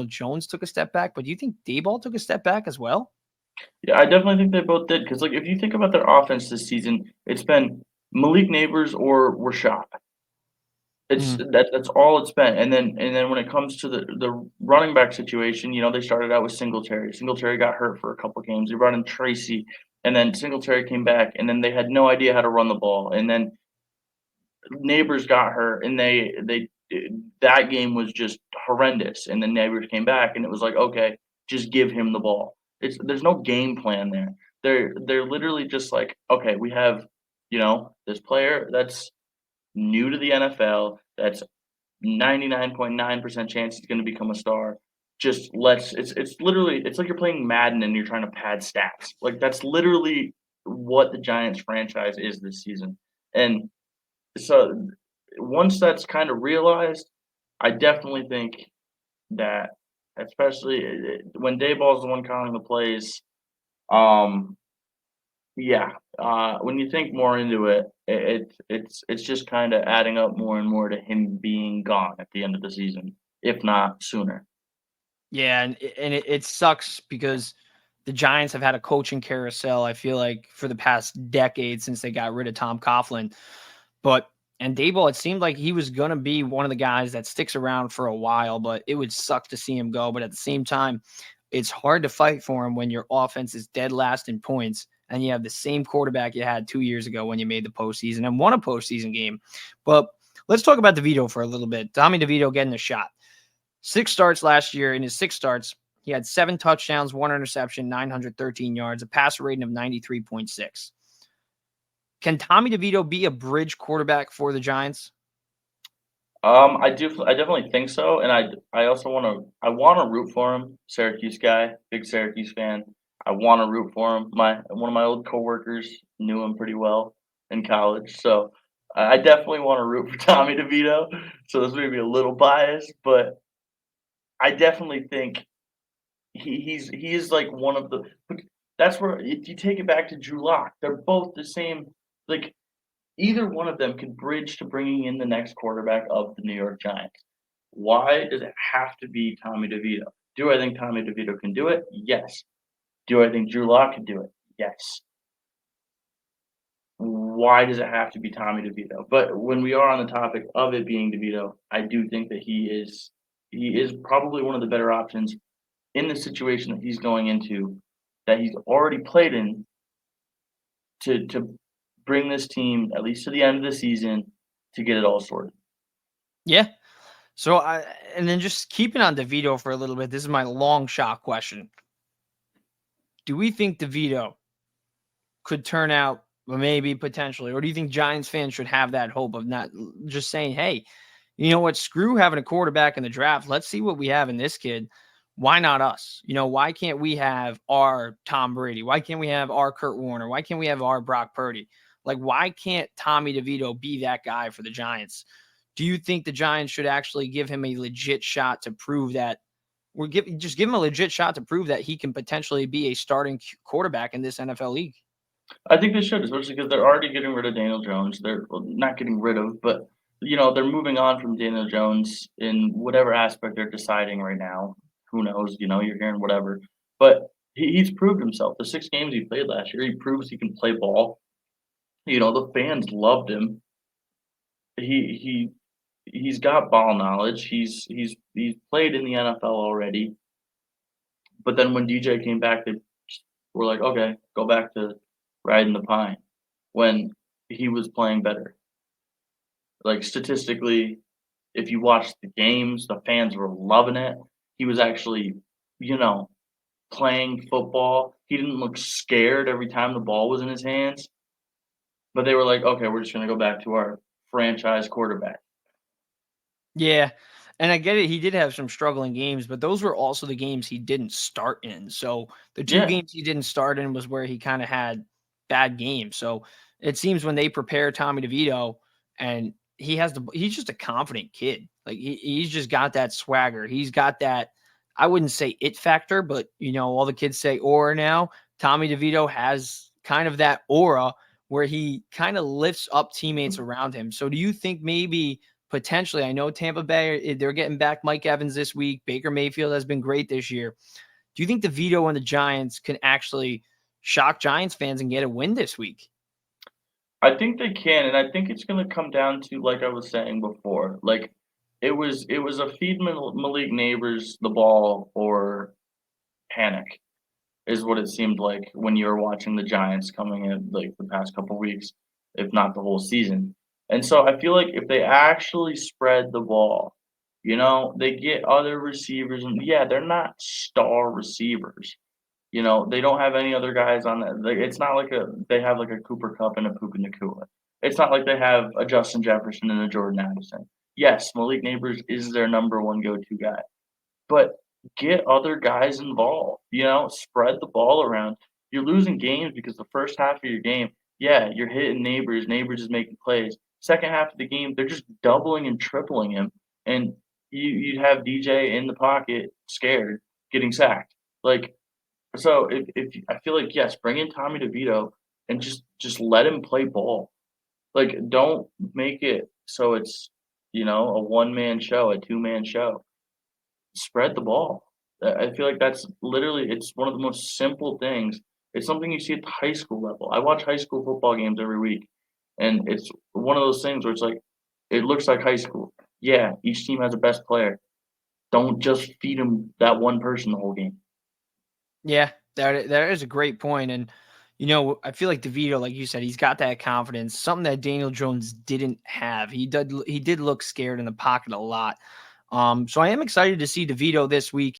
Jones took a step back, but do you think Daboll took a step back as well? Yeah, I definitely think they both did because, like, if you think about their offense this season, it's been Malik Neighbors or Rashad. Mhm. That's all it's been, and then when it comes to the running back situation, they started out with Singletary. Singletary got hurt for a couple games. They brought in Tracy, and then Singletary came back, and then they had no idea how to run the ball, and then Neighbors got hurt, and they that game was just horrendous, and then Neighbors came back, and it was like, "Okay, just give him the ball." There's no game plan there. They're literally just like, "Okay, we have, this player that's new to the NFL, that's 99.9% chance he's gonna become a star. Just let's it's literally it's like you're playing Madden and you're trying to pad stats. Like, that's literally what the Giants franchise is this season, and so once that's kinda realized, I definitely think that especially when Daboll's the one calling the plays, um, yeah, when you think more into it, it's just kinda adding up more and more to him being gone at the end of the season, if not sooner. Yeah, and it sucks because the Giants have had a coaching carousel, I feel like, for the past decade since they got rid of Tom Coughlin. But and Daboll, it seemed like he was gonna be one of the guys that sticks around for a while, but it would suck to see him go. But at the same time, it's hard to fight for him when your offense is dead last in points and you have the same quarterback you had 2 years ago when you made the postseason and won a postseason game. But let's talk about DeVito for a little bit. Tommy DeVito getting a shot. 6 starts last year. In his 6 starts, he had 7 touchdowns, 1 interception, 913 yards, a passer rating of 93.6. Can Tommy DeVito be a bridge quarterback for the Giants? I definitely think so, and I also wanna root for him. Syracuse guy, big Syracuse fan. I wanna root for him. My one of my old coworkers knew him pretty well in college, so I definitely wanna root for Tommy DeVito. So this may be a little biased, but I definitely think he is like one of the but that's where if you take it back to Drew Lock, they're both the same. Like, either one of them could bridge to bringing in the next quarterback of the New York Giants. Why does it have to be Tommy DeVito? Do I think Tommy DeVito can do it? Yes. Do I think Drew Lock can do it? Yes. Why does it have to be Tommy DeVito? But when we are on the topic of it being DeVito, I do think that he is probably one of the better options in the situation that he's going into, that he's already played in, to bring this team at least to the end of the season to get it all sorted. Yeah. So I and then just keeping on DeVito for a little bit. This is my long shot question. Do we think DeVito could turn out, well, maybe potentially, or do you think Giants fans should have that hope of not just saying, "Hey, you know what? Screw having a quarterback in the draft. Let's see what we have in this kid. Why not us? Why can't we have our Tom Brady? Why can't we have our Kurt Warner? Why can't we have our Brock Purdy? Like, why can't Tommy DeVito be that guy for the Giants? Do you think the Giants should actually give him a legit shot to prove that just give him a legit shot to prove that he can potentially be a starting quarterback in this NFL league? I think they should, especially because they're already getting rid of Daniel Jones. They're well, not getting rid of, but they're moving on from Daniel Jones in whatever aspect they're deciding right now. Who knows? You're hearing whatever, but he's proved himself. The 6 games he played last year, he proves he can play ball. The fans loved him. He he's got ball knowledge. He's played in the NFL already. But then when DJ came back, they were like, okay, go back to riding the pine when he was playing better. Like, statistically, if you watched the games, the fans were loving it. He was actually, you know, playing football. He didn't look scared every time the ball was in his hands. But they were like, okay, we're just going to go back to our franchise quarterback. Yeah. And I get it. He did have some struggling games, but those were also the games he didn't start in. So the two Yeah, games he didn't start in was where he kind of had bad games. So it seems when they prepare Tommy DeVito and he's just a confident kid. Like he's just got that swagger. He's got that, I wouldn't say it factor, but all the kids say aura now. Tommy DeVito has kind of that aura where he kind of lifts up teammates around him. So do you think maybe potentially, I know Tampa Bay, they're getting back Mike Evans this week. Baker Mayfield has been great this year. Do you think DeVito and the Giants can actually shock Giants fans and get a win this week? I think they can, and I think it's gonna come down to, like I was saying before, like, it was a feed Malik Neighbors the ball or panic, is what it seemed like when you were watching the Giants coming in, like, the past couple weeks, if not the whole season. And so I feel like if they actually spread the ball, they get other receivers, and yeah, they're not star receivers. They don't have any other guys on that. Like, it's not like they have like a Cooper Cup and a Puka Nacua. It's not like they have a Justin Jefferson and a Jordan Addison. Yes, Malik Neighbors is their number one go-to guy, but get other guys involved, spread the ball around. You're losing games because the first half of your game, yeah, you're hitting Neighbors, Neighbors is making plays. Second half of the game, they're just doubling and tripling him, and you'd have DJ in the pocket, scared, getting sacked. Like, so if I feel like, yes, bring in Tommy DeVito and just let him play ball. Like, don't make it so it's, a one-man show, a two-man show. Spread the ball. I feel like that's literally it's one of the most simple things. It's something you see at the high school level. I watch high school football games every week, and it's one of those things where it's like, it looks like high school. Yeah, each team has a best player. Don't just feed them that one person the whole game. Yeah, that is a great point. And I feel like DeVito, like you said, he's got that confidence, something that Daniel Jones didn't have. He did look scared in the pocket a lot. So I am excited to see DeVito this week.